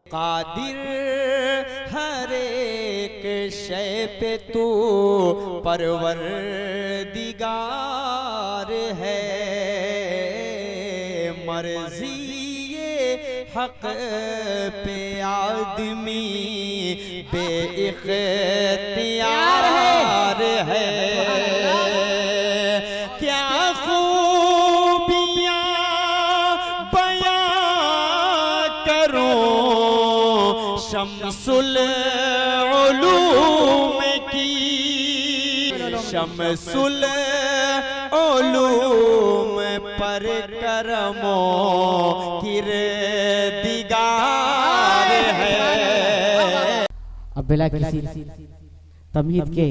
कादिर हर एक शय पे तू परवरदिगार है। मर्जी ये हक पे आदमी बेइख्तियार है। क्या खूबियाँ बयां करूं शम्सुल उलूम की, शम्सुल उलूम पर करमो किरदिगार है। अब बिला किसी तमहीद के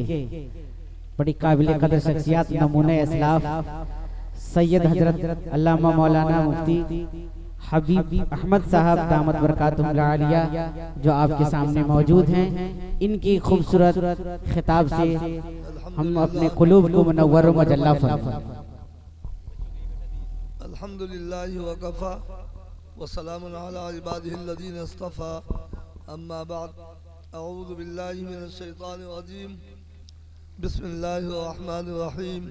बड़ी काबिल कदर शख्सियत नमूने इस्लाफ सैयद हजरत अल्लामा मौलाना मुफ्ती हबीब अहमद साहब दामत बरकातुहुल आलिया जो आपके सामने मौजूद हैं, इनकी खूबसूरत खिताब से हम अपने कुलूब को मुनव्वर व मुजल्ला फरमाएं। अल्हम्दुलिल्लाहि व कफ़ा व सलामुन अला इबादिहिल्लज़ीना इस्तफ़ा अम्मा बाद अऊज़ु बिल्लाहि मिनश शैतानिर रजीम बिस्मिल्लाहिर रहमानिर रहीम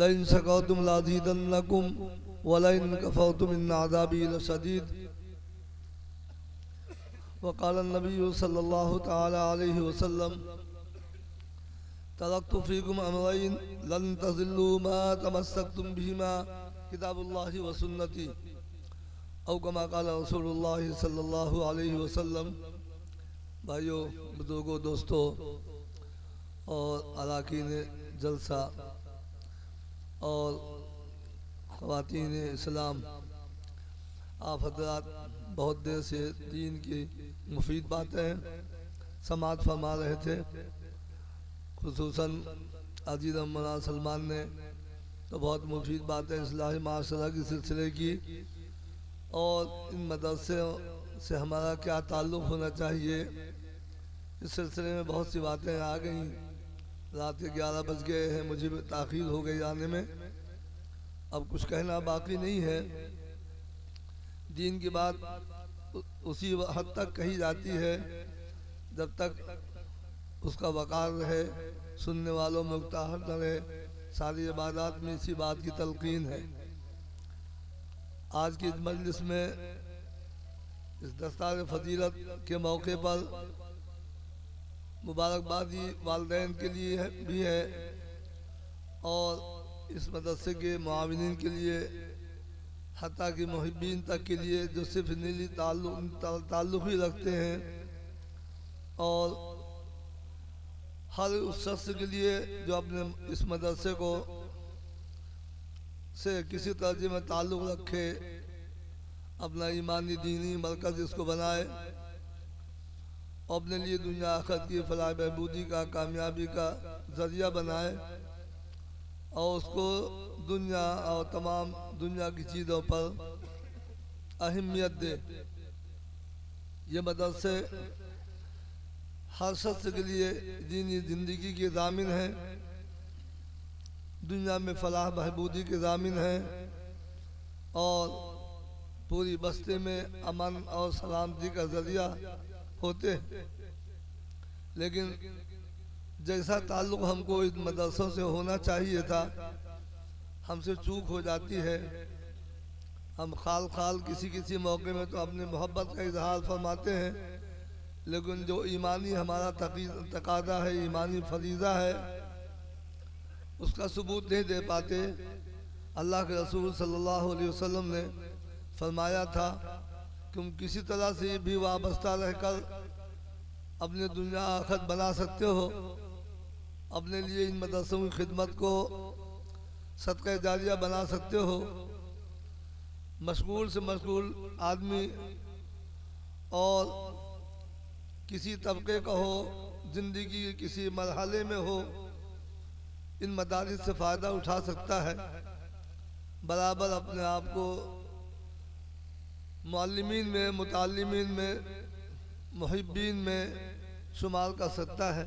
लइन शकरतुम लाज़ीदन्नकुम व लइन कफ़रतुम इन्न अज़ाबी लशदीद व क़ाल नबी सल्लल्लाहु तआला अलैहि वसल्लम तरक्तु फ़ीकुम अमरैन लन तज़िल्लू मा तमस्सक्तुम बिहिमा किताबुल्लाहि व सुन्नती औ कमा क़ाल रसूलुल्लाहि सल्लल्लाहु अलैहि वसल्लम। भाइयों, बुजुर्गों, दोस्तों और अराकीन जलसा और ख़वातीन इस्लाम, आप हज़रात बहुत देर से दीन की मुफीद बातें समाअत फरमा रहे थे। खुसूसन अजीज़ मौलाना सलमान ने तो बहुत मुफीद बातें इस्लाही माशरा के सिलसिले की और इन मदरसे से हमारा क्या ताल्लुक़ होना चाहिए, इस सिलसिले में बहुत सी बातें आ गई। रात के 11 बज गए हैं, मुझे भी ताख़ीर हो गई आने में। अब कुछ कहना बाकी नहीं है। दीन की बात उसी हद तक कही जाती है जब तक उसका वक़ार रहे, सुनने वालों में उकताहट न रहे। सारी इबादत में इसी बात की तलकीन है। आज की इस मजलिस में इस दस्तार फजीलत के मौके पर मुबारकबादी वालिदैन के लिए भी है और इस मदरसे के मुआविनीन के लिए, हत्ता कि मुहिब्बीन तक के लिए जो सिर्फ नीली ताल्लुक़ ही रखते हैं, और हर उस शख्स के लिए जो अपने इस मदरसे को से किसी तरह में ताल्लुक़ रखे, अपना ईमानी दीनी मरकज़ इसको बनाए और अपने लिए दुनिया आखिरत की फलाह बहबूदी का, कामयाबी का ज़रिया बनाए और उसको दुनिया और तमाम दुनिया की चीज़ों पर अहमियत दे। ये मदरसे हर शख्स के लिए दीनी ज़िंदगी के ज़ामिन हैं, दुनिया में फलाह बहबूदी के ज़ामिन हैं और पूरी बस्ती में अमन और सलामती का ज़रिया होते हैं। लेकिन जैसा ताल्लुक़ हमको इन मदरसों से होना चाहिए था, हमसे चूक हो जाती है। हम खाल खाल किसी मौके में तो अपनी मोहब्बत का इजहार फरमाते हैं, लेकिन जो ईमानी हमारा तकादा है, ईमानी फरीज़ा है, उसका सबूत नहीं दे पाते। अल्लाह के रसूल सल्लल्लाहु अलैहि वसल्लम ने फरमाया था कि तुम किसी तरह से भी वाबस्ता रहकर अपने दुनिया आखिरत बना सकते हो, अपने लिए इन मदरसों की खिदमत को सदका जारिया बना सकते हो। मशगूल से मशगूल आदमी और किसी तबके का हो, ज़िंदगी के किसी मरहले में हो, इन मदारिस से फ़ायदा उठा सकता है। बराबर अपने आप को मुअल्लिमीन में, मुताल्लिमीन में, मुहिब्बीन में शुमार कर सकता है।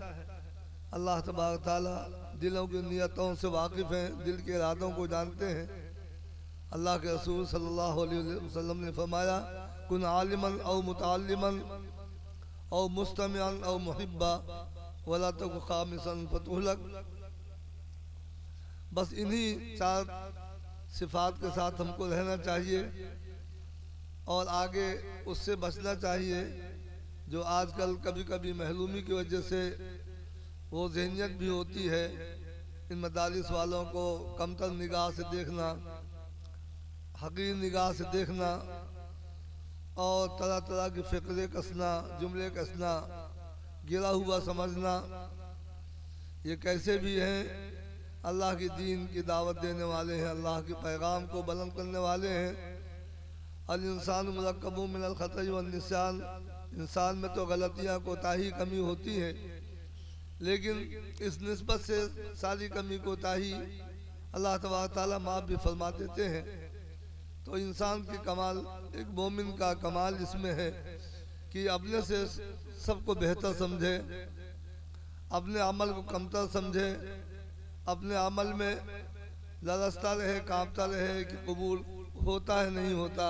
अल्लाह तबारक ताला दिलों की नियतों से वाकिफ़ हैं, दिल के इरादों को जानते हैं। अल्लाह के रसूल सल्लल्लाहु अलैहि वसल्लम ने फरमाया, कुन आलिमन औ मुताल्लिमन औ मुस्तमिअन औ मुहिब्बा वला तकु खामिसन फतुहलक। बस इन्हीं 4 सिफात के साथ हमको रहना चाहिए और आगे उससे बचना चाहिए जो आजकल कभी कभी महलूमी की वजह से वो ज़हनियत भी होती है। इन मदारिस वालों को कमतर निगाह से देखना, हकीर निगाह से देखना और तरह तरह के फ़िक्रे कसना, जुमले कसना, गिरा हुआ समझना, ये कैसे भी हैं अल्लाह की दीन की दावत देने वाले हैं, अल्लाह के पैगाम को बुलंद करने वाले हैं। अल इंसान मुरक्कबुम मिनल खतई वन निस्यान, इंसान में तो गलतियाँ कोताही कमी होती है, लेकिन इस निस्बत से सारी कमी कोताही अल्लाह तबारक ताला माफ़ भी फरमा देते हैं। तो इंसान की कमाल, एक मोमिन का कमाल इसमें है कि अपने से सबको बेहतर समझे, अपने अमल को कमतर समझे, अपने अमल में लरसता रहे, कांपता रहे कि कबूल होता है नहीं होता,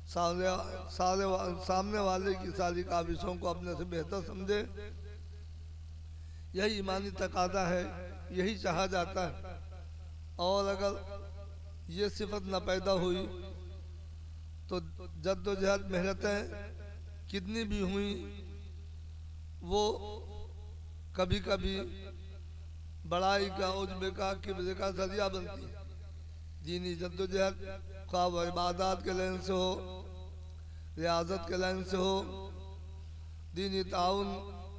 सामने वाले की सारी काबिशों को अपने से बेहतर समझे। यही ईमानी तकादा है, यही चाहा जाता है। और अगर ये सिफत न पैदा हुई तो जद्दोजहद मेहनतें कितनी भी हुई वो कभी कभी बड़ाई का, उज्ब का, किब्र का जरिया बनती है। दीनी जद्दोजहद ख्वाह व इबादत के लाइन से हो, रियाजत के लाइन से हो, दीनी ताउन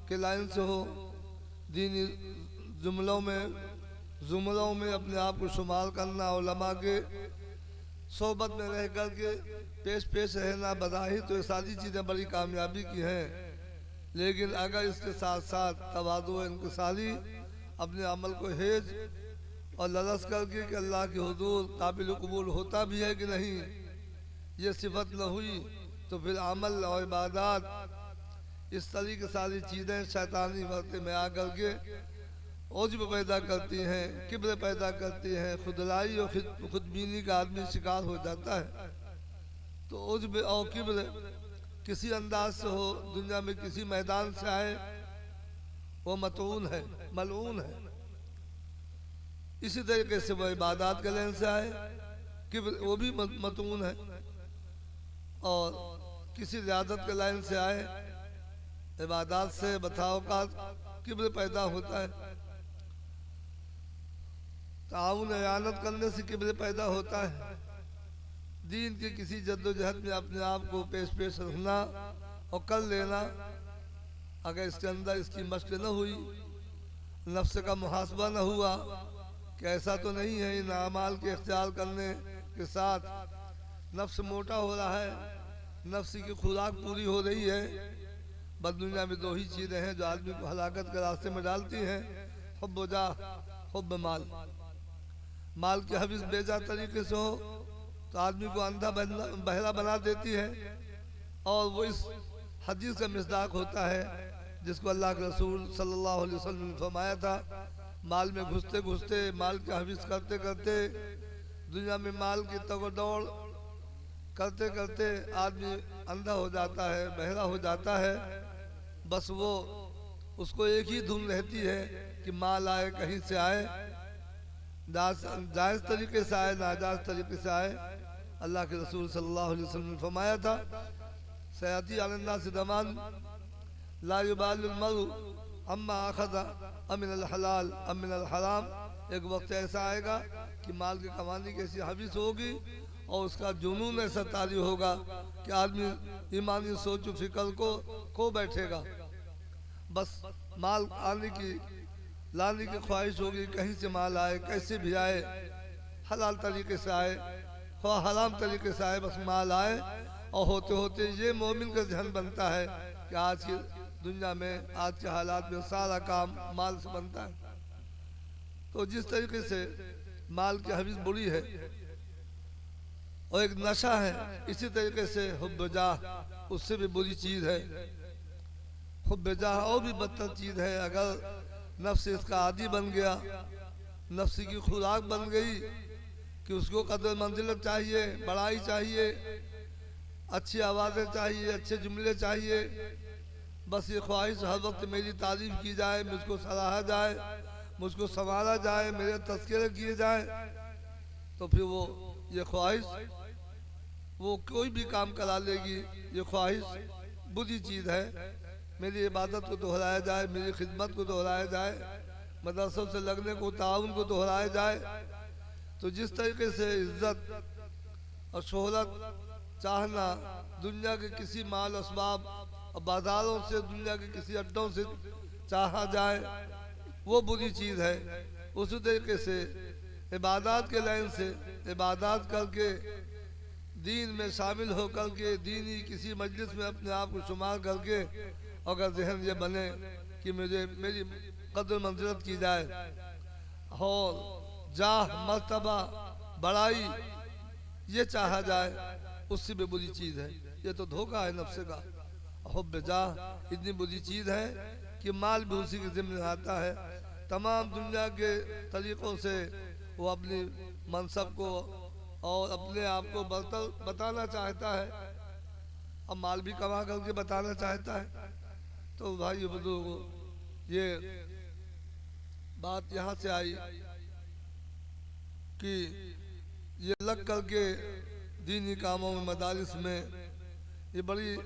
के लाइन से हो, दीनी जुमलों में अपने आप को शुमार करना, उलमा के सोबत में रह कर के पेश रहना, बज़ाहिर तो ये सारी चीज़ें बड़ी कामयाबी की हैं, लेकिन अगर इसके साथ साथ तवाज़ु इनकिसारी, अपने अमल को हेज और ललस करके कि अल्लाह के हुजूर काबिल कबूल होता भी है कि नहीं, ये सिफत न हुई तो फिर अमल और इबादत इस तरीके सारी चीज़ें शैतानी वक्त में आकर के उज्ब पैदा करती हैं, किब्र पैदा करती हैं, खुदलाई और खुदबीनी का आदमी शिकार हो जाता है। तो उज्ब और किब्र किसी अंदाज से हो, दुनिया में किसी मैदान से आए, वो मतून है, मलऊन है। इसी तरीके से वो इबादत के लेन से आए, किब्र वो भी मतून है। और किसी रियादत के लाइन से आए, इबादत से बताओ का किब्र पैदा होता है। ताउन इयानत करने से किब्र पैदा होता है। दीन के किसी जद्दोजहद में अपने आप को पेश रखना और कर लेना, अगर इसके अंदर इसकी मशक न हुई, नफ्स का मुहासबा न हुआ कि ऐसा तो नहीं है इन अमाल के इख्तियार करने के साथ नफ्स मोटा हो रहा है, नफ्स की खुराक पूरी हो रही है। बस दुनिया में 2 ही चीज़ें हैं जो आदमी को हलाकत के रास्ते में डालती हैं, हुब्ब जाह, हुब्ब माल। माल की हविस बेजा तरीके से हो तो आदमी को अंधा बहरा बना देती है, और वो इस हदीस का मिसदाक होता है जिसको अल्लाह के रसूल सल्लल्लाहु अलैहि वसल्लम ने फरमाया था, माल में घुसते घुसते, माल की हविस करते करते, दुनिया में माल की तगदौड़ करते करते आदमी अंधा हो जाता है, बहरा हो जाता है। बस वो उसको एक ही धुन रहती है कि माल आए, कहीं से आए, जायज़ तरीके से आए, नाजायज़ तरीके से आए। अल्लाह के रसूल सल्लल्लाहु अलैहि वसल्लम ने फरमाया था, सयाती अलन्नास ज़मान ला युबालुल मरउ अम्मा अखज़ा अमिनल हलाल अमिनल हराम। एक वक्त ऐसा आएगा कि माल की कमानी की ऐसी हविस होगी और उसका जुनून ऐसा तारी होगा कि आदमी ईमानी सोच फिक्र को खो बैठेगा। बस माल लाने की ख्वाहिश होगी, कहीं से माल आए, कैसे भी आए, हलाल तरीके से आए, ख्वाह हराम तरीके से आए, बस माल आए। और होते होते ये मोमिन का ध्यान बनता है कि आज की दुनिया में, आज के हालात में सारा काम माल से बनता है। तो जिस तरीके से माल की हविस बुरी है और एक नशा है, इसी तरीके से हुब्ब जाह उससे भी बुरी चीज़ है। हुब्ब जाह और भी बदतर चीज़ है। अगर नफ्स इसका आदी बन गया, नफ्स की खुराक बन गई कि उसको कदर मंजिलत चाहिए, बड़ाई चाहिए, अच्छी आवाज़ें चाहिए, अच्छे जुमले चाहिए, बस ये ख्वाहिश हर वक्त मेरी तारीफ की जाए, मुझको सराहा जाए, मुझको संवारा जाए, मेरे तज़किरे किए जाए, तो फिर वो ये ख्वाहिश वो कोई भी काम करा लेगी। ये ख्वाहिश बुरी चीज़ है। मेरी इबादत को दोहराया जाए, मेरी खिदमत को दोहराया जाए, मदरसों से लगने को, ताउन को दोहराया जाए। तो जिस तरीके से इज्जत और शोहरत चाहना दुनिया के किसी माल असबाब और बाजारों से, दुनिया के किसी अड्डों से चाहा जाए, वो बुरी चीज़ है। उसी तरीके से इबादत के लाइन से इबादत करके, दीन में शामिल होकर के, दीनी किसी मजलिस में अपने आप को शुमार करके, अगर जहन ये बने कि मुझे मेरी कदर मंजिलत की जाए और जाह मर्तबा बड़ाई ये चाहा जाए, उससे भी बुरी चीज़ है। ये तो धोखा है नफ्स का। हुब्ब जाह इतनी बुरी चीज़ है कि माल भी उसी के ज़िम्मे आता है। तमाम दुनिया के तरीक़ों से वो अपनी मनसब को और अपने आप को बताना चाहता है, अब माल भी कमा करके बताना चाहता है। तो भाई बुजुर्गों, ये बात यहाँ से आई कि ये लग करके दीनी कामों में, मदारिस में, ये बड़ी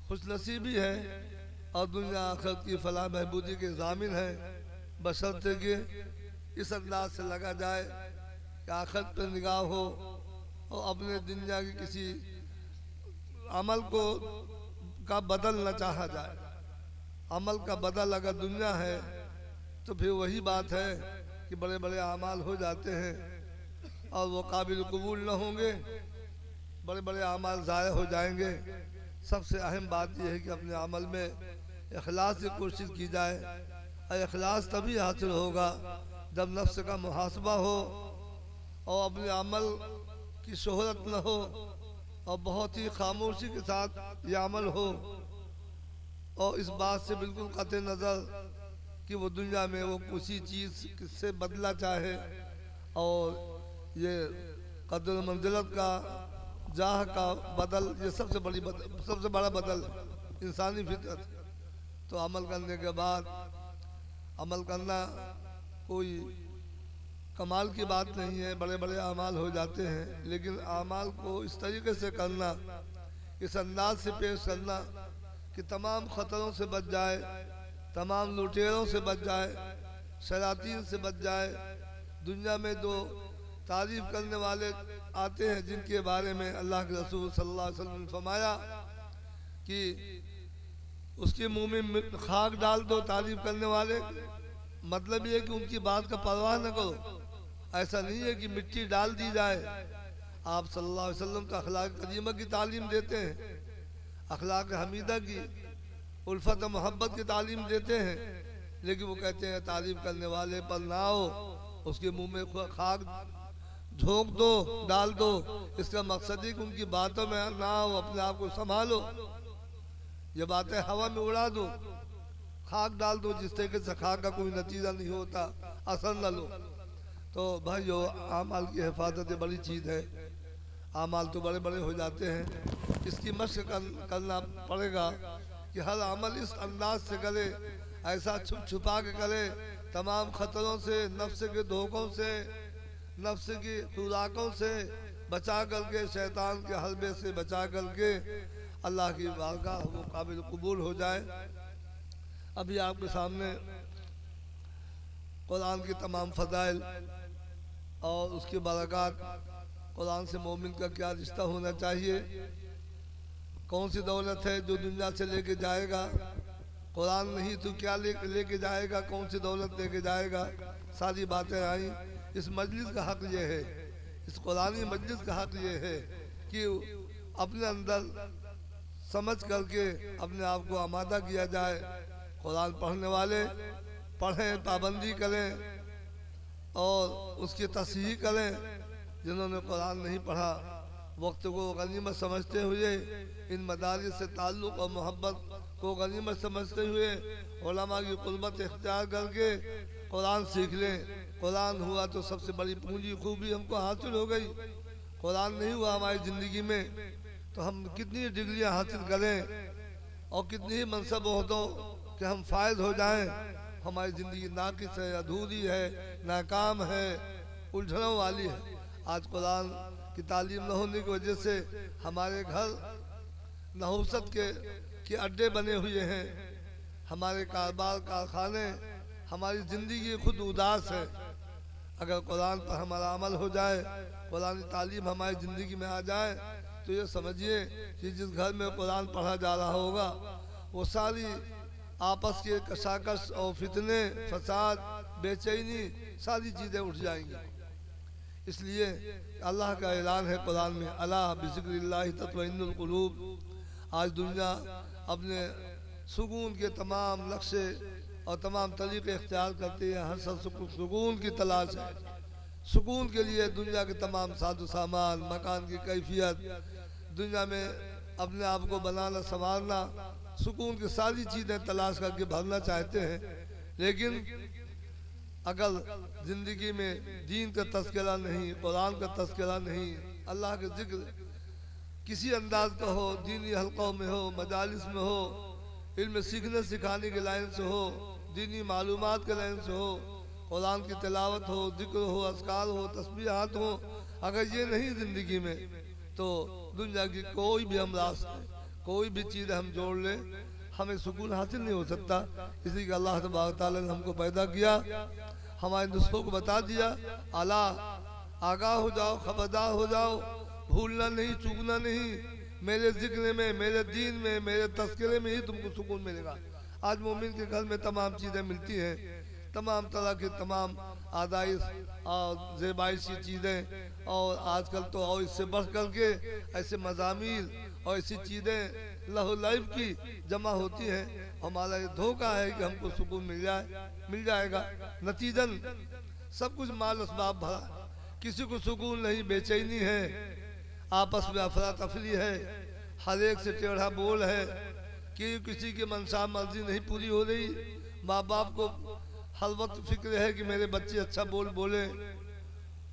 खुशनसीबी है और दुनिया आखिरत की फलाह महबूदी के ज़ामिन है, बशर्ते कि इस अंदाज से लगा जाए कि आखिरत पर निगाह हो और अपने दुनिया की किसी अमल को का बदल न चाहा जाए। अमल का बदल अगर दुनिया है तो फिर वही बात है कि बड़े बड़े अमाल हो जाते हैं और वो काबिल कबूल न होंगे, बड़े बड़े अमाल ज़ाया हो जाएंगे। सबसे अहम बात यह है कि अपने अमल में इखलास की कोशिश की जाए। और इखलास तभी हासिल होगा जब नफ्स का मुहासबा हो और अपने अमल की शोहरत न हो और बहुत ही खामोशी के साथ ये अमल हो और इस बात से बिल्कुल कतई नज़र कि वो दुनिया में वो किसी चीज़ से बदला चाहे। और ये कदर मंजिलत का, जाह का बदल, ये सबसे बड़ा बदल इंसानी फितरत। तो अमल करने के बाद अमल करना कोई कमाल की बात नहीं है, बड़े बड़े अमाल हो जाते हैं, लेकिन अमाल को इस तरीके से करना, इस अंदाज से पेश करना कि तमाम ख़तरों से बच जाए, तमाम लुटेरों से बच जाए, शरातीन से बच जाए। दुनिया में दो तारीफ करने वाले आते हैं जिनके बारे में अल्लाह के रसूल सल्लल्लाहु अलैहि वसल्लम ने फरमाया कि उसके मुंह में खाक डाल दो तारीफ करने वाले। मतलब ये है कि उनकी बात का परवाह न करो। ऐसा नहीं है कि मिट्टी डाल दी जाए। आप सल्लल्लाहु अलैहि वसल्लम का अखलाक करीमा की तालीम देते हैं, अखलाक हमीदा की, उल्फत मोहब्बत की तालीम देते हैं, लेकिन वो कहते हैं तारीफ करने वाले पर ना हो, उसके मुंह में खाक झोंक दो, डाल दो। इसका मकसद है कि उनकी बातों में ना हो, अपने आप को संभालो, ये बातें हवा में उड़ा दो, खाक डाल दो, जिस तरीके से खाक का कोई नतीजा नहीं होता, असर न लो। तो भाइयों, आमाल की हिफाजत बड़ी चीज़ है। आमाल तो बड़े बड़े हो जाते हैं, इसकी मशक करना पड़ेगा कि हर अमल इस अंदाज से करे, ऐसा छुप छुपा के करे, तमाम ख़तरों से, नफ्स के धोखों से, नफ्स की खुराकों से बचा करके, शैतान के हलबे से बचा करके अल्लाह की बारगाह वो काबिल कबूल हो जाए। अभी आपके सामने कुरान की तमाम फ़ज़ाइल और उसकी बरक़ात, कुरान से मोमिन का क्या रिश्ता होना चाहिए, कौन सी दौलत है जो दुनिया से लेके जाएगा, कुरान नहीं तो क्या लेके जाएगा, कौन सी दौलत लेके जाएगा, सारी बातें आई। इस मजलिस का हक़ ये है, इस कुरानी मजलिस का हक़ ये है कि अपने अंदर समझ करके अपने आप को आमादा किया जाए। कुरान पढ़ने वाले पढ़ें, पाबंदी करें और उसकी तस्हीह करें। जिन्होंने कुरान नहीं पढ़ा, वक्त को गनीमत समझते हुए, इन मदारिस से ताल्लुक़ और मोहब्बत को गनीमत समझते हुए उलमा की क़ुर्बत इख्तियार करके कुरान सीख लें। कुरान हुआ तो सबसे बड़ी पूंजी खूबी हमको हासिल हो गई। कुरान नहीं हुआ हमारी ज़िंदगी में तो हम कितनी डिग्रियां हासिल करें और कितनी ही मनसब ओहदों कि हम फायद हो जाएं, हमारी ज़िंदगी नाकिस है, अधूरी है, नाकाम है, उलझनों वाली है। आज कुरान की तालीम न होने की वजह से हमारे घर नहुसत के अड्डे बने हुए हैं, हमारे कारोबार कारखाने, हमारी ज़िंदगी खुद उदास है। अगर कुरान पर हमारा अमल हो जाए, कुरानी तालीम हमारी ज़िंदगी में आ जाए तो ये समझिए कि जिस घर में कुरान पढ़ा जा रहा होगा वो सारी आपस के कशाकश और फितने, फसाद, बेचैनी, सारी चीज़ें उठ जाएंगी। इसलिए अल्लाह का ऐलान है कुरान में, अला बिज़िक्रिल्लाहि तत्मइन्नुल कुलूब। आज दुनिया अपने सुकून के तमाम लक्ष्य और तमाम तरीके इख्तियार करती है, हर सुकून की तलाश है। सुकून के लिए दुनिया के तमाम साजो सामान, मकान की कैफियत, दुनिया में अपने आप को बनाना संवारना, सुकून की सारी चीज़ें तलाश करके भरना चाहते हैं। लेकिन अगर ज़िंदगी में दीन का तज़किरा नहीं, कुरान का तज़किरा नहीं, अल्लाह के जिक्र किसी अंदाज का हो, दीनी हल्कों में हो, मजालिस में हो, इल्म सीखने सिखाने के लाइन से हो, दीनी मालूमात के लाइन से हो, कुरान की तिलावत हो, जिक्र हो, अस्कार हो, तस्बीहात हो, अगर ये नहीं ज़िंदगी में तो दुनिया की कोई भी हम रास्ते, कोई भी चीज़ हम जोड़ ले, हमें सुकून हासिल नहीं हो सकता। इसलिए अल्लाह तबारक तआला ने हमको पैदा किया, हमारे नुस्खों को बता दिया, आला आगाह हो जाओ, खबरदार हो जाओ, भूलना नहीं, चूकना नहीं, मेरे जिक्र में, मेरे दीन में, मेरे तस्करे में ही तुमको सुकून मिलेगा। आज मोमिन के घर में तमाम चीज़ें मिलती हैं, तमाम तरह के तमाम आदाइश और ज़ेबाइश की चीज़ें, और आजकल तो और इससे बढ़ कर के ऐसे मज़ामीर और ऐसी चीज़ें लहू लाइफ की जमा होती हैं। हमारा ये धोखा है कि हमको सुकून मिल जाएगा। नतीजन सब कुछ माल असबाब भरा, किसी को सुकून नहीं, बेचैनी है, आपस में अफरा तफरी है, हर एक से टेढ़ा बोल है कि किसी की मनसा मर्जी नहीं पूरी हो रही। माँ बाप को हर वक्त फिक्र है कि मेरे बच्चे अच्छा बोले,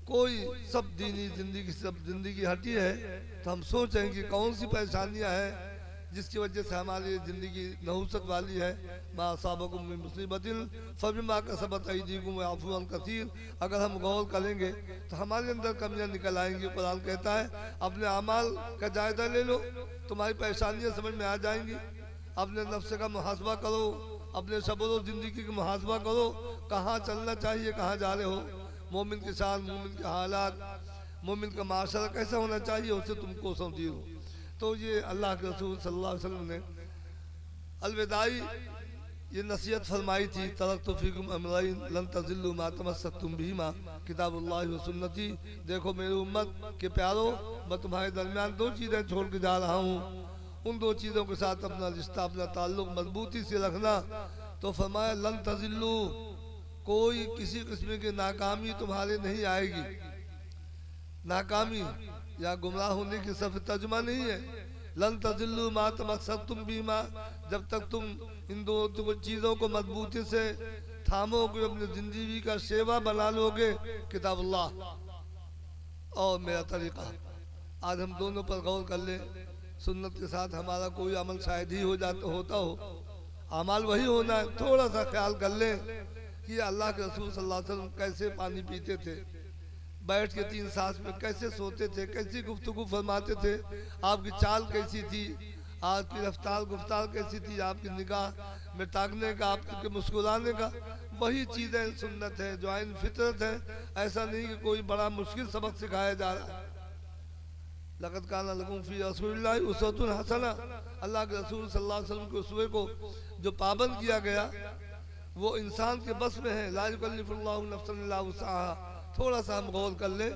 कोई सब दीनी ज़िंदगी, सब ज़िंदगी हटी है। तो हम सोचें कि कौन सी परेशानियां हैं जिसकी वजह से हमारी ज़िंदगी नहुसत वाली है। माँ असाबकुम मिन मुसीबतिन फबिमा कसबत अयदीकुम वयअफू अन कसीर। अगर हम गौर करेंगे तो हमारे अंदर कमियां निकल आएंगी। कुरान कहता है अपने अमाल का जायजा ले लो, तुम्हारी परेशानियां समझ में आ जाएंगी। अपने नफ्स का मुहासबा करो, अपने सबरो ज़िंदगी का मुहासबा करो, कहाँ चलना चाहिए, कहाँ जा रहे हो। मोमिन के साथ, मोमिन के हालात, मोमिन का माशरा कैसा होना चाहिए, उससे तुमको समझी हो। तो ये अल्लाह के रसूल सल्लल्लाहु अलैहि वसल्लम ने अलविदाई ये नसीहत फरमाई थी, तरक्तु फीकुम अमरैन लन तज़िल्लू मा तमस्सकतुम बिहिमा किताबुल्लाहि व सुन्नती। देखो मेरी उम्मत के प्यारो, मैं तुम्हारे दरमियान दो चीज़ें छोड़ के जा रहा हूँ, उन दो चीज़ों के साथ अपना रिश्ता, अपना ताल्लुक मजबूती से रखना। तो फरमाया लन तज़िल्लू, कोई किसी किस्म की नाकामी तुम्हारे नहीं आएगी। नाकामी या गुमराह होने की सब तर्जुमा नहीं है। लन तज़िल्लू मा तमस्सकतुम बिहिमा, जब तक तुम इन दो चीज़ों को मजबूती से थामोगे, अपनी ज़िंदगी का सेवा बना लोगे, किताबुल्लाह और मेरा तरीक़ा। आज हम दोनों पर गौर कर ले, सुन्नत के साथ हमारा कोई अमल शायद ही होता हो, अमल वही होना है। थोड़ा सा ख्याल कर ले कि अल्लाह के रसूल सल्लल्लाहु अलैहि वसल्लम कैसे पानी पीते थे, बैठ के 3 सांस में कैसे सोते थे, कैसी गुफ्तगू फरमाते थे, आपकी चाल कैसी थी, आपकी रफ्तार गुफ्तार कैसी थी, आपकी निगाह में ताकने का, आपके मुस्कुराने का, वही चीज़ें सुन्नत है, जो आइन फितरत है। ऐसा नहीं कि कोई बड़ा मुश्किल सबक सिखाया जा रहा है। लक़द काना लकुम फ़ी रसूलिल्लाहि उसवतुन हसना, अल्लाह के रसूल सल्लल्लाहु अलैहि वसल्लम के उसवे को जो पाबंद किया गया वो इंसान के बस में है। ला युकल्लिफुल्लाहु नफ्सन इल्ला वुसअहा। थोड़ा सा हम गौर कर ले,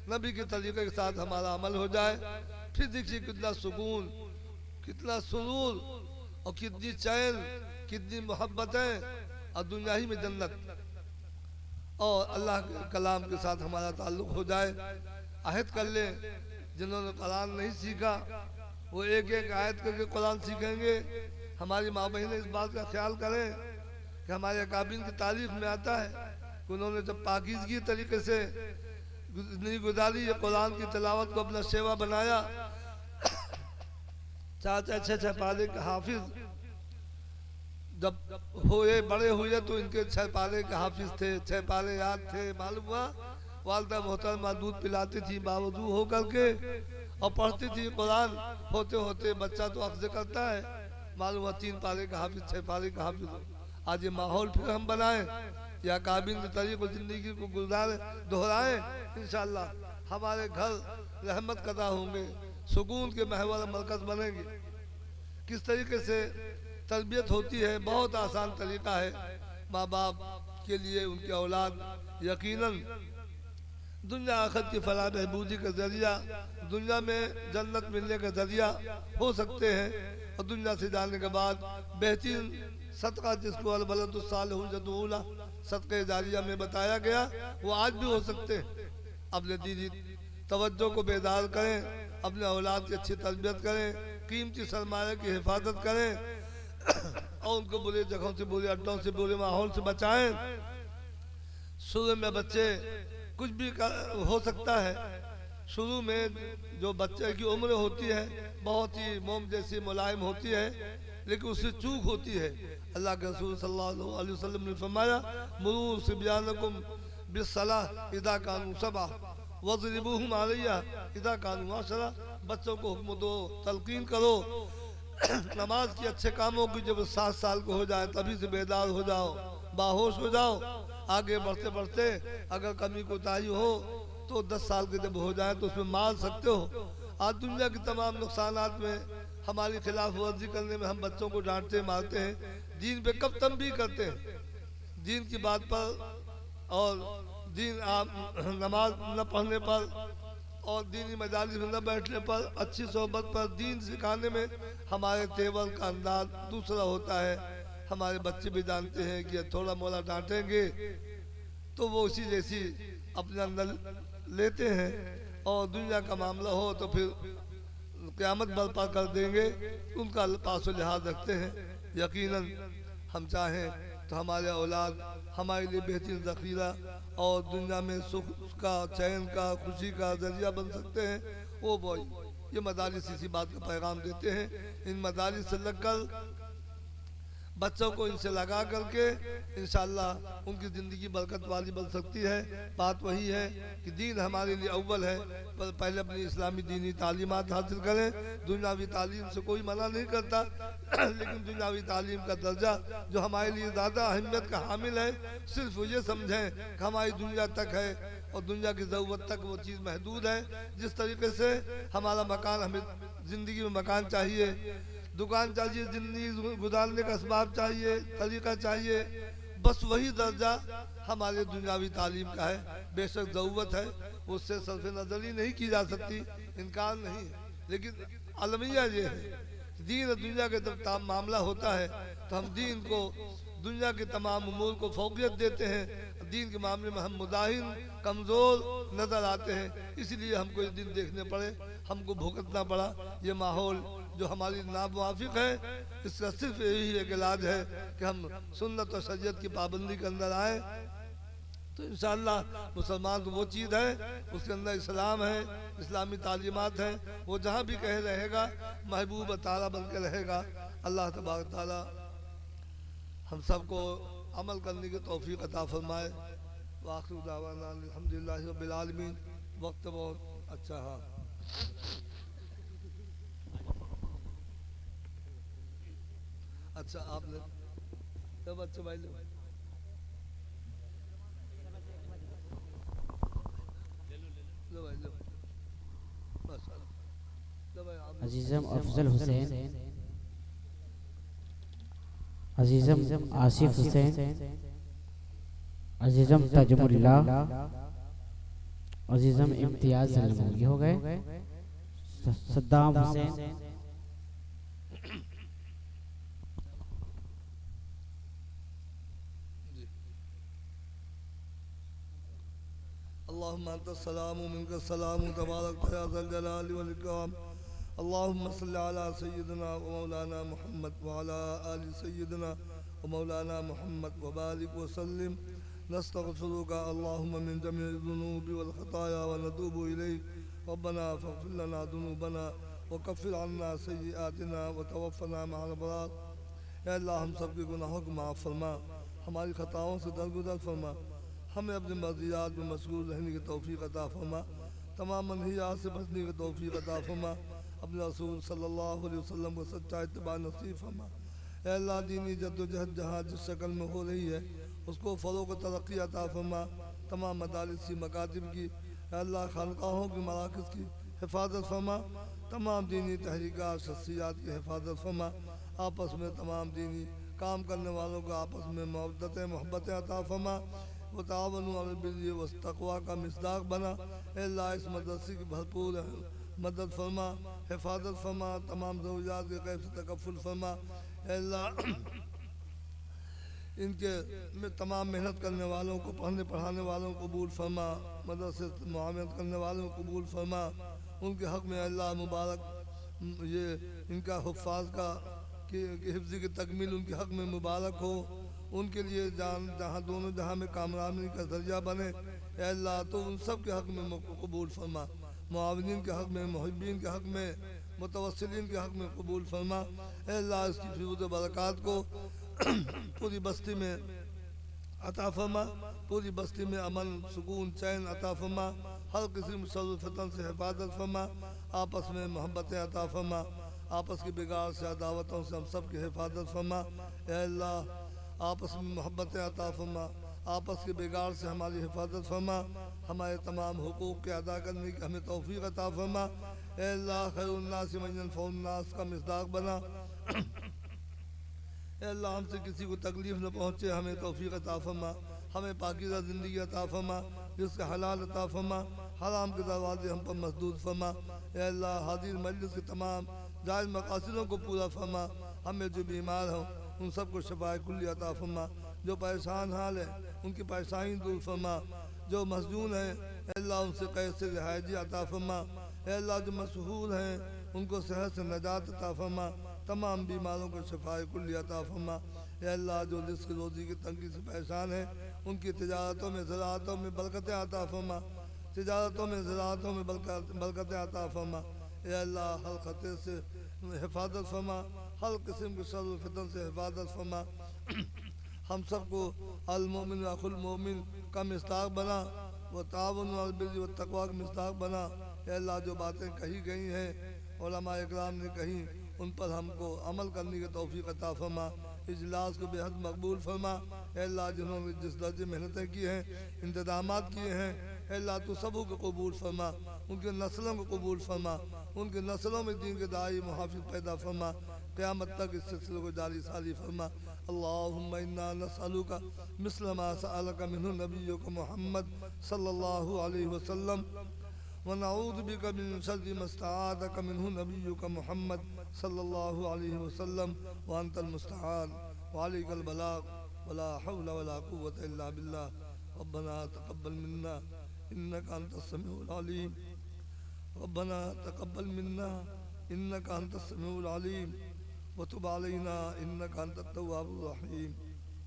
नबी के तरीके के साथ हमारा अमल हो जाए, फिर देखिए कितना सुकून, कितना सुरूर और कितनी चैन, कितनी मोहब्बतें और दुनिया ही में जन्नत। और अल्लाह के कलाम के साथ हमारा ताल्लुक हो जाए। आहद कर ले, जिन्होंने कुरान नहीं सीखा वो एक एक आयत करके कुरान सीखेंगे। हमारी माँ बहनें इस बात का ख्याल करें कि हमारे अकाबिन की तारीफ में आता है कि उन्होंने जब पाकीज़गी तरीके से जिंदगी गुजारी, ये कुरान की तिलावत को अपना सेवा बनाया। चाचा अच्छे अच्छे पाले के हाफिज जब हुए बड़े हुए तो इनके 6 पाले के हाफिज थे, 6 पाले याद थे। मालूम हुआ वालदा मोहतरमा दूध पिलाती थी बावजूद हो करके और पढ़ती थी कुरान। होते होते बच्चा तो अफ्ज करता है। मालूम हुआ 3 पाले का हाफिज, 6 पाले का हाफिज। आज ये माहौल फिर हम बनाए या काबिल के तरीके जिंदगी को गुजारे दोहराए, इंशाअल्लाह हमारे घर रहमत कदा होंगे, सुकून के महवर मरकज बनेंगे। किस तरीके से तरबियत होती है, बहुत आसान तरीका है। माँ बाप के लिए उनके औलाद यकीनन दुनिया आखिरत की फलाह बहबूदी का जरिया, दुनिया में जन्नत मिलने का जरिया हो सकते हैं। और दुनिया से जाने के बाद बेहतरीन सदका जिसको अलबलदुस्सालिहुल सदक़े जारिया में बताया गया, वो आज भी हो सकते हैं। अपने दीदी तवज्जो को बेदार करें, अपने औलाद की अच्छी तरबियत करें, कीमती सरमाया की हिफाजत करें और उनको बुरे जगहों से, बुरे अड्डों से, बुरे माहौल से बचाएं। शुरू में बच्चे कुछ भी हो सकता है। शुरू में जो बच्चे की उम्र होती है बहुत ही मोम जैसी मुलायम होती है, लेकिन उससे चूक होती है। अल्लाह के रसूल सल्लल्लाहु अलैहि वसल्लम ने फरमाया, मुरू सिब्यानकुम बिस्सलाह इदा कानू सबा वज़रिबूहुम अलैहा इदा कानू अशरा। बच्चों को हुक्म दो, तलकीन करो नमाज की, अच्छे कामों की। जब 7 साल को हो जाए तभी से बेदार हो जाओ, बाहोश हो जाओ। आगे बढ़ते बढ़ते अगर कमी कोताही हो तो 10 साल के जब हो जाए तो उसमें मार सकते हो। आज दुनिया के तमाम नुकसानात में हमारी खिलाफ वर्जी करने में हम बच्चों को डांटते मारते हैं, दीन पे कब तंबीह करते हैं। दीन की बात पर और दीन नमाज न पढ़ने पर और दीनी मजालिस में न बैठने पर, अच्छी सोहबत पर, दीन सिखाने में हमारे तेवर का अंदाज दूसरा होता है। हमारे बच्चे भी जानते हैं कि थोड़ा मोड़ा डांटेंगे तो वो उसी जैसी अपने अंदर लेते हैं, और दुनिया का मामला हो तो फिर क़यामत बर्पा कर देंगे, उनका पास लिहाज रखते हैं। यकीनन हम चाहें तो हमारे औलाद हमारे लिए बेहतरीन ज़ख़ीरा और दुनिया में सुख का, चैन का, खुशी का जरिया बन सकते हैं। वो बॉय ये मदारिस इसी बात का पैगाम देते हैं। इन मदारिस से लगकर बच्चों को इनसे लगा करके इंशाअल्लाह उनकी ज़िंदगी बरकत वाली बन सकती है। बात वही है कि दीन हमारे लिए अव्वल है, पर पहले अपनी इस्लामी दीनी तालीमात हासिल करें। दुनियावी तालीम से कोई मना नहीं करता, लेकिन दुनियावी तालीम का दर्जा जो हमारे लिए ज़्यादा अहमियत का हामिल है, सिर्फ ये समझें कि हमारी दुनिया तक है और दुनिया की ज़रूरत तक वो चीज़ महदूद है। जिस तरीके से हमारा मकान, हमें ज़िंदगी में मकान चाहिए, दुकान चाहिए, जिंदगी गुजारने का असबाब चाहिए, तरीका चाहिए, बस वही दर्जा हमारे दुनियावी तालीम का है। बेशक ज़रूरत है, उससे सरफ नज़र ही नहीं की जा सकती, इनकार नहीं है। लेकिन अलमिया ये है, दीन और दुनिया के जब मामला होता है तो हम दीन को, दुनिया के तमाम उमूर को फौकियत देते हैं। दीन के मामले में हम मुदाहिन, कमज़ोर नज़र आते हैं, इसलिए हमको ये दिन देखने पड़े, हमको भुगतना पड़ा। ये माहौल जो हमारी नामुवाफिक है, इसका सिर्फ यही एक इलाज है कि हम सुन्नत और शरीयत की पाबंदी के अंदर आए। तो इंशाअल्लाह मुसलमान तो वो चीज़ है, उसके अंदर इस्लाम है, इस्लामी तालीमात है। वो जहाँ भी कहे रहेगा महबूब तारा बन के रहेगा। अल्लाह तबारक ताला हम सबको अमल करने की तौफीक अता फरमाए। वाखिर दावाना अल्हम्दुलिल्लाहि रब्बिल आलमीन। वक्त बहुत अच्छा। हाँ अच्छा, आपने तो बच्चे भाई लो भाई लो बस लो भाई। अजीज़म अफजल हुसैन, अजीज़म आसिफ हुसैन, अजीज़म तजमुल्लाह, अजीज़म इम्तियाज़ ये हो गए। सद्दाम हुसैन, अल्लाहुम्मा अंतस्सलामु मिनकस्सलामु तबारक या ज़ल जलाली वल इकराम। अल्लाहुम्मा सल्लि अला सय्यिदिना व मौलाना मुहम्मद व अला आलि सय्यिदिना व मौलाना मुहम्मद व बारिक व सल्लिम। नस्तगफिरुका अल्लाहुम्मा मिन जमीइल ज़ुनूबि वल खताया व नतूबु इलैक रब्बना फ़ग़फ़िर लना ज़ुनूबना व कफ़िर अन्ना सय्यिआतिना व तवफ़्फ़ना मअल अबरार। या अल्लाह हम सब के गुनाहों को माफ़ फरमा, हमारी खताओं से दरगुदर फरमा, हमें अपनी मर्ज़ियात में मशगूल रहने की तौफ़ीक़ अता फरमा, तमाम मनहियात से बचने की तौफ़ीक़ अता फरमा, अपने रसूल सल्लल्लाहु अलैहि वसल्लम को सच्चा इत्तिबा नसीब फरमा। या अल्लाह दीनी जद्दोजहद जहाँ जिस शक्ल में हो रही है उसको फ़रोग़ व तरक्की अता फरमा, तमाम मदारिस की मकातिब की, या अल्लाह खानकाहों की मराकिज़ की हिफाजत फरमा, तमाम दीनी तहरीकात शख्सियात की हिफाजत फरमा, आपस में तमाम दीनी काम करने वालों को आपस में मवद्दतें मोहब्बतें अता फरमा, व तावनु अलल बिर्रि वत तक़वा का मिस्दाक़ बना। ए अल्लाह इस मदरसे की भरपूर मदद फरमा, हिफाजत फरमा, तमाम ज़रूरियात के कैफ से तकफ़ुल फरमा। ए अल्लाह इनके में तमाम मेहनत करने वालों को, पढ़ने पढ़ाने वालों को कबूल फरमा, मदरसे मुआवनत करने वालों को कबूल फरमा, उनके हक़ में अल्लाह मुबारक ये इनका हुफ़ाज़ का कि हिफ्ज़ की तकमील उनके हक़ में मुबारक हो, उनके लिए जहाँ दोनों जहाँ में कामयाबी का ज़रिया बने। ए अल्लाह तो उन सब के हक़ में कबूल फरमा, मुआविनीन के हक़ में, मुहिब्बीन के हक़ में, मुतवस्सिलीन के हक़ में कबूल फरमा। ए अल्लाह इसकी फ़िज़ूल बरक़ात को पूरी बस्ती में अता फरमा, पूरी बस्ती में अमन सुकून चैन अता फरमा, हर किस्म शर्र फितन से हिफाजत फरमा, आपस में मोहब्बतें अता फरमा, आपस की बिगाड़ से अदावतों से हम सब की हिफाजत फरमा। ए अल्लाह आपस में मोहब्बतें अता फरमा, आपस के बिगाड़ से हमारी हिफाजत फरमा, हमारे तमाम हुकूक़ के अदा करने की हमें तौफ़ीक़ अता फरमा। ए अल्लाह खैरुन्नास मन यनफ़उन्नास का मिस्दाक़ बना। ए अल्लाह हमसे किसी को तकलीफ़ न पहुँचे, हमें तौफ़ीक़ अता फरमा, हमें पाकीज़ा ज़िंदगी अता फरमा, जिसका हलाल अता फरमा, हराम के दरवाज़े हम पर मसदूद फरमा। ए अल्लाह हाज़िर मजलिस के तमाम जायज़ मक़ासिदों को पूरा फरमा, हमें जो बीमार हों उन सबको शफ़ाए कुल्ली अता फरमा, जो परेशान हाल है उनकी परेशानी दूर फरमा, जो मसजून हैं अल्लाह उनसे कैद से रिहाई अता फरमा। अल्लाह जो मशहूर हैं उनको सेहत से नजात अता फरमा, तमाम बीमारों को शफ़ाए कुल्ली अता फरमा। अल्लाह जो रिज़्क़ रोज़ी की तंगी से परेशान है उनकी तिजारतों में ज़राअतों में बरकतें अता फरमा, तिजारतों में ज़राअतों में बरकतें अता फरमा। अल्लाह हर ख़तरे से हिफाजत फरमा, हर किस्म के शर्र फितन से हिफाजत फरमा। हम सबको अल मोमिन अखुल मोमिन का मिस्ताक बना, व ताउन अल बिर्रि व तक़वा का मिस्ताक बना। अल्लाह जो बातें कही गई हैं उलमा इकराम ने कही उन पर हमको अमल करने की तौफ़ीक़ अता फरमा, इजलास को बेहद मकबूल फरमा। अल्लाह जिन्होंने जिस दर्जे मेहनतें की हैं, इंतज़ामात किए हैं, अल्लाह तो सबों को कबूल फरमा, उनके नस्लों को कबूल फरमा, उनके नस्लों में दीन के दाई मुहाफ़िज़ पैदा फरमा, क़यामत तक इस सिलसिले को जारी सारी फरमा। अल्लाहुम्मा इन्ना नसअलुका मिस्ल मा सअलका मिन्हु नबियुका मुहम्मद सल्लल्लाहु अलैहि वसल्लम व नऊज़ु बिका मिन शर्रि मा इस्तआज़का मिन्हु नबियुका मुहम्मद सल्लल्लाहु अलैहि वसल्लम व अंतल मुस्तआन व अलैकल बलाग व ला हौला व ला कुव्वता इल्ला बिल्लाह। रब्बना तक़ब्बल मिन्ना इन्नका अंतस समीउल अलीम, रब्बना तक़ब्बल मिन्ना इन्नका अंतस समीउल अलीम व तुब अलैना इन्नका अंतत तव्वाबुर रहीम।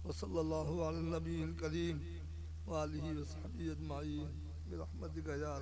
व सल्लल्लाहु अला नबिय्यिल करीम व आलिहि व सहबिहि अजमाइन बिरहमतिका या